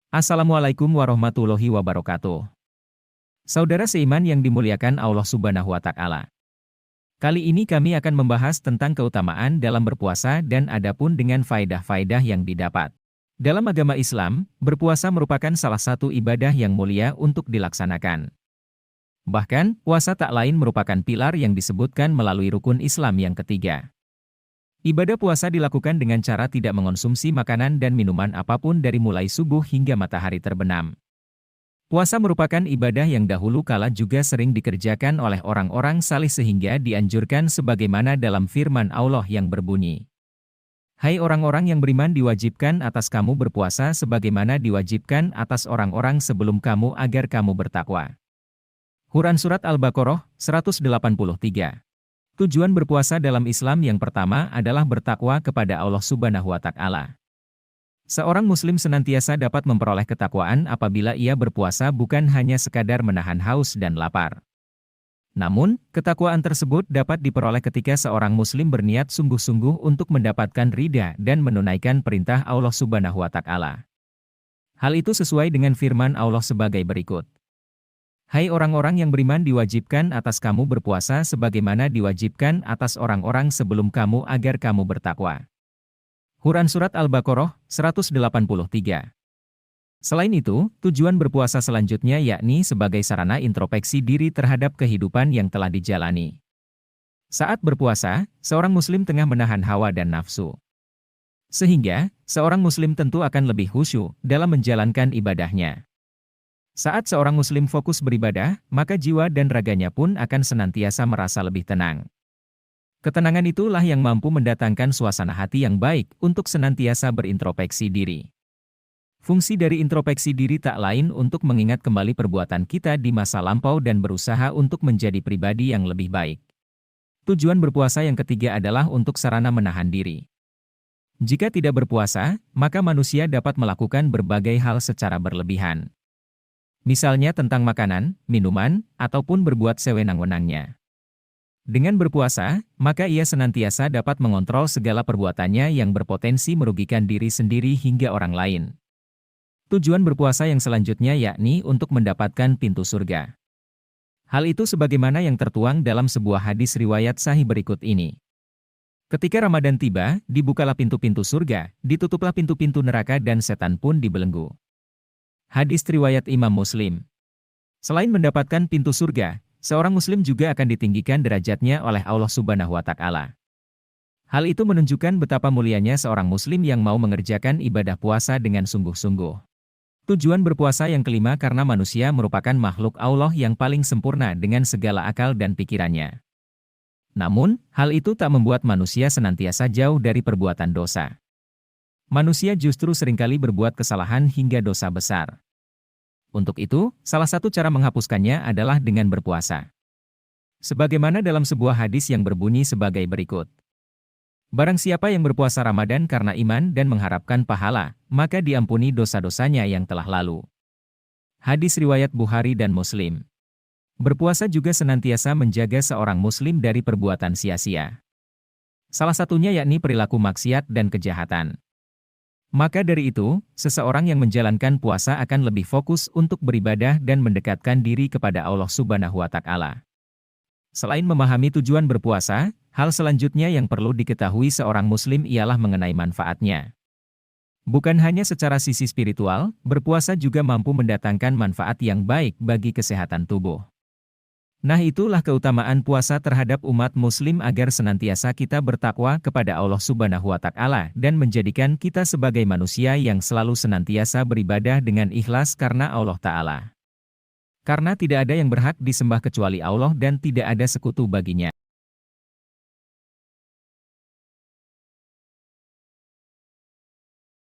Assalamualaikum warahmatullahi wabarakatuh. Saudara seiman yang dimuliakan Allah Subhanahu wa Ta'ala. Kali ini kami akan membahas tentang keutamaan dalam berpuasa dan adapun dengan faedah-faedah yang didapat. Dalam agama Islam, berpuasa merupakan salah satu ibadah yang mulia untuk dilaksanakan. Bahkan, puasa tak lain merupakan pilar yang disebutkan melalui rukun Islam yang ketiga. Ibadah puasa dilakukan dengan cara tidak mengonsumsi makanan dan minuman apapun dari mulai subuh hingga matahari terbenam. Puasa merupakan ibadah yang dahulu kala juga sering dikerjakan oleh orang-orang saleh sehingga dianjurkan sebagaimana dalam firman Allah yang berbunyi, "Hai orang-orang yang beriman, diwajibkan atas kamu berpuasa sebagaimana diwajibkan atas orang-orang sebelum kamu agar kamu bertakwa." Quran Surat Al-Baqarah 183. Tujuan berpuasa dalam Islam yang pertama adalah bertakwa kepada Allah Subhanahu wa Ta'ala. Seorang muslim senantiasa dapat memperoleh ketakwaan apabila ia berpuasa, bukan hanya sekadar menahan haus dan lapar. Namun, ketakwaan tersebut dapat diperoleh ketika seorang muslim berniat sungguh-sungguh untuk mendapatkan ridha dan menunaikan perintah Allah Subhanahu wa Ta'ala. Hal itu sesuai dengan firman Allah sebagai berikut. "Hai orang-orang yang beriman, diwajibkan atas kamu berpuasa sebagaimana diwajibkan atas orang-orang sebelum kamu agar kamu bertakwa." Quran Surat Al-Baqarah 183. Selain itu, tujuan berpuasa selanjutnya yakni sebagai sarana introspeksi diri terhadap kehidupan yang telah dijalani. Saat berpuasa, seorang muslim tengah menahan hawa dan nafsu. Sehingga, seorang muslim tentu akan lebih khusyuk dalam menjalankan ibadahnya. Saat seorang muslim fokus beribadah, maka jiwa dan raganya pun akan senantiasa merasa lebih tenang. Ketenangan itulah yang mampu mendatangkan suasana hati yang baik untuk senantiasa berintrospeksi diri. Fungsi dari introspeksi diri tak lain untuk mengingat kembali perbuatan kita di masa lampau dan berusaha untuk menjadi pribadi yang lebih baik. Tujuan berpuasa yang ketiga adalah untuk sarana menahan diri. Jika tidak berpuasa, maka manusia dapat melakukan berbagai hal secara berlebihan. Misalnya tentang makanan, minuman, ataupun berbuat sewenang-wenangnya. Dengan berpuasa, maka ia senantiasa dapat mengontrol segala perbuatannya yang berpotensi merugikan diri sendiri hingga orang lain. Tujuan berpuasa yang selanjutnya yakni untuk mendapatkan pintu surga. Hal itu sebagaimana yang tertuang dalam sebuah hadis riwayat sahih berikut ini. Ketika Ramadan tiba, dibukalah pintu-pintu surga, ditutuplah pintu-pintu neraka dan setan pun dibelenggu. Hadis riwayat Imam Muslim. Selain mendapatkan pintu surga, seorang muslim juga akan ditinggikan derajatnya oleh Allah Subhanahu wa Ta'ala. Hal itu menunjukkan betapa mulianya seorang muslim yang mau mengerjakan ibadah puasa dengan sungguh-sungguh. Tujuan berpuasa yang kelima karena manusia merupakan makhluk Allah yang paling sempurna dengan segala akal dan pikirannya. Namun, hal itu tak membuat manusia senantiasa jauh dari perbuatan dosa. Manusia justru seringkali berbuat kesalahan hingga dosa besar. Untuk itu, salah satu cara menghapuskannya adalah dengan berpuasa. Sebagaimana dalam sebuah hadis yang berbunyi sebagai berikut. Barang siapa yang berpuasa Ramadan karena iman dan mengharapkan pahala, maka diampuni dosa-dosanya yang telah lalu. Hadis riwayat Bukhari dan Muslim. Berpuasa juga senantiasa menjaga seorang muslim dari perbuatan sia-sia. Salah satunya yakni perilaku maksiat dan kejahatan. Maka dari itu, seseorang yang menjalankan puasa akan lebih fokus untuk beribadah dan mendekatkan diri kepada Allah Subhanahu wa Ta'ala. Selain memahami tujuan berpuasa, hal selanjutnya yang perlu diketahui seorang muslim ialah mengenai manfaatnya. Bukan hanya secara sisi spiritual, berpuasa juga mampu mendatangkan manfaat yang baik bagi kesehatan tubuh. Nah, itulah keutamaan puasa terhadap umat muslim agar senantiasa kita bertakwa kepada Allah Subhanahu wa Ta'ala dan menjadikan kita sebagai manusia yang selalu senantiasa beribadah dengan ikhlas karena Allah Ta'ala. Karena tidak ada yang berhak disembah kecuali Allah dan tidak ada sekutu baginya.